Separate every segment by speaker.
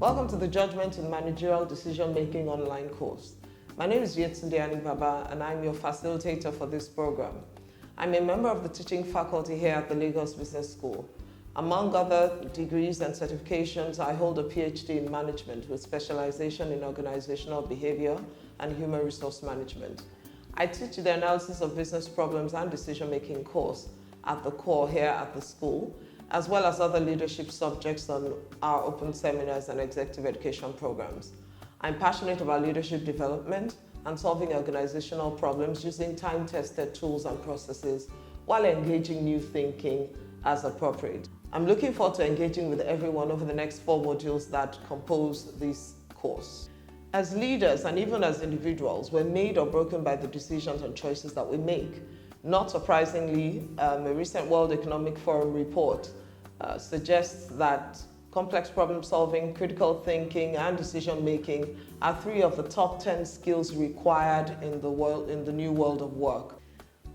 Speaker 1: Welcome to the Judgement in Managerial Decision Making online course. My name is Yetunde Anibaba and I'm your facilitator for this program. I'm a member of the teaching faculty here at the Lagos Business School. Among other degrees and certifications, I hold a PhD in management with specialization in organizational behavior and human resource management. I teach the analysis of business problems and decision-making course at the core here at the school, as well as other leadership subjects on our open seminars and executive education programs. I'm passionate about leadership development and solving organizational problems using time-tested tools and processes while engaging new thinking as appropriate. I'm looking forward to engaging with everyone over the next 4 modules that compose this course. As leaders and even as individuals, we're made or broken by the decisions and choices that we make. Not surprisingly, a recent World Economic Forum report suggests that complex problem solving, critical thinking, and decision making are 3 of the top 10 skills required in the new world of work.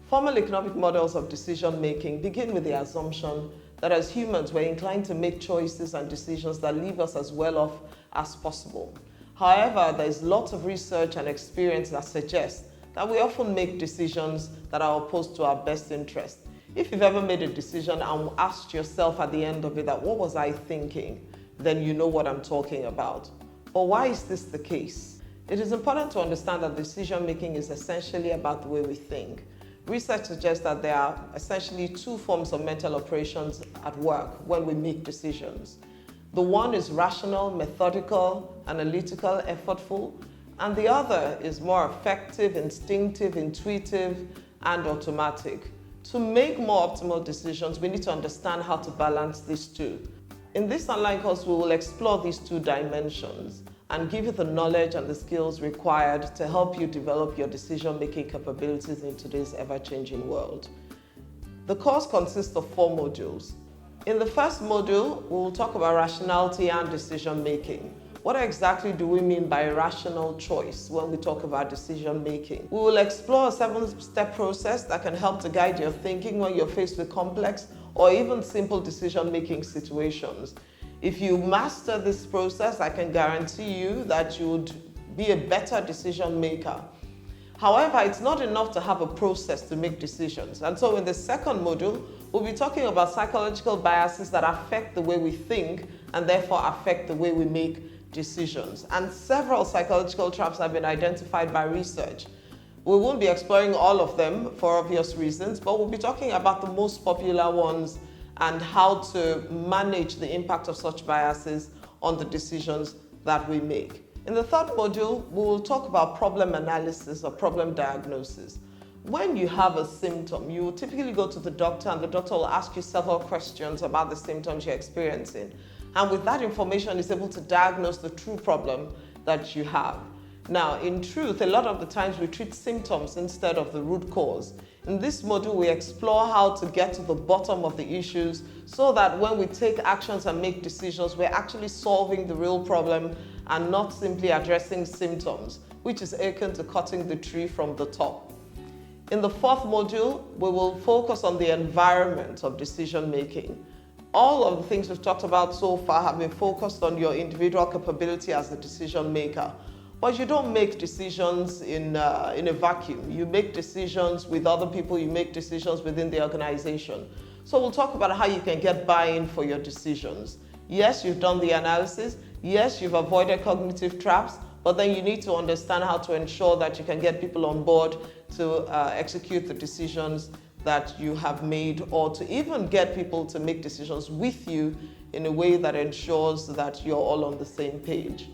Speaker 1: Formal economic models of decision making begin with the assumption that as humans we're inclined to make choices and decisions that leave us as well off as possible. However, there's lots of research and experience that suggests that we often make decisions that are opposed to our best interest. If you've ever made a decision and asked yourself at the end of it that what was I thinking, then you know what I'm talking about. But why is this the case? It is important to understand that decision making is essentially about the way we think. Research suggests that there are essentially 2 forms of mental operations at work when we make decisions. The one is rational, methodical, analytical, effortful, and the other is more effective, instinctive, intuitive, and automatic. To make more optimal decisions, we need to understand how to balance these 2. In this online course, we will explore these 2 dimensions and give you the knowledge and the skills required to help you develop your decision-making capabilities in today's ever-changing world. The course consists of 4 modules. In the first module, we will talk about rationality and decision-making. What exactly do we mean by rational choice when we talk about decision-making? We will explore a 7-step process that can help to guide your thinking when you're faced with complex or even simple decision-making situations. If you master this process, I can guarantee you that you would be a better decision maker. However, it's not enough to have a process to make decisions. And so in the second module, we'll be talking about psychological biases that affect the way we think and therefore affect the way we make decisions. And several psychological traps have been identified by research. We won't be exploring all of them for obvious reasons, but we'll be talking about the most popular ones and how to manage the impact of such biases on the decisions that we make. In the third module, we will talk about problem analysis or problem diagnosis. When you have a symptom, you will typically go to the doctor and the doctor will ask you several questions about the symptoms you're experiencing. And with that information, is able to diagnose the true problem that you have. Now, in truth, a lot of the times we treat symptoms instead of the root cause. In this module, we explore how to get to the bottom of the issues so that when we take actions and make decisions, we're actually solving the real problem and not simply addressing symptoms, which is akin to cutting the tree from the top. In the 4th module, we will focus on the environment of decision making. All of the things we've talked about so far have been focused on your individual capability as a decision maker. But you don't make decisions in a vacuum. You make decisions with other people, you make decisions within the organization. So we'll talk about how you can get buy-in for your decisions. Yes, you've done the analysis. Yes, you've avoided cognitive traps, but then you need to understand how to ensure that you can get people on board to execute the decisions that you have made, or to even get people to make decisions with you in a way that ensures that you're all on the same page.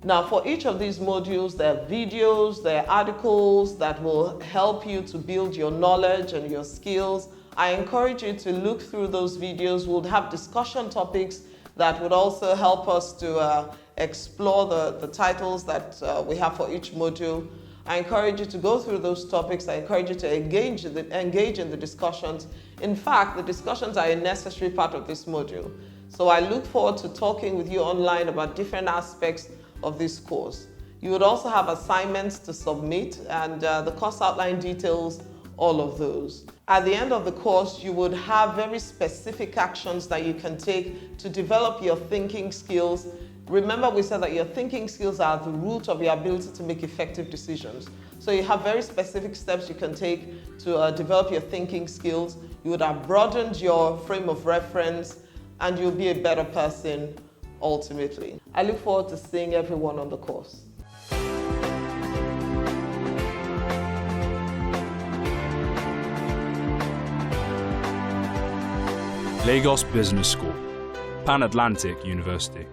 Speaker 1: Now, for each of these modules, there are videos, there are articles that will help you to build your knowledge and your skills. I encourage you to look through those videos. We'll have discussion topics that would also help us to explore the titles that we have for each module. I encourage you to go through those topics. I encourage you to engage in the discussions. In fact, the discussions are a necessary part of this module. So I look forward to talking with you online about different aspects of this course. You would also have assignments to submit and the course outline details all of those. At the end of the course, you would have very specific actions that you can take to develop your thinking skills, Remember, we said that your thinking skills are the root of your ability to make effective decisions. So you have very specific steps you can take to develop your thinking skills. You would have broadened your frame of reference, and you'll be a better person ultimately. I look forward to seeing everyone on the course.
Speaker 2: Lagos Business School, Pan-Atlantic University.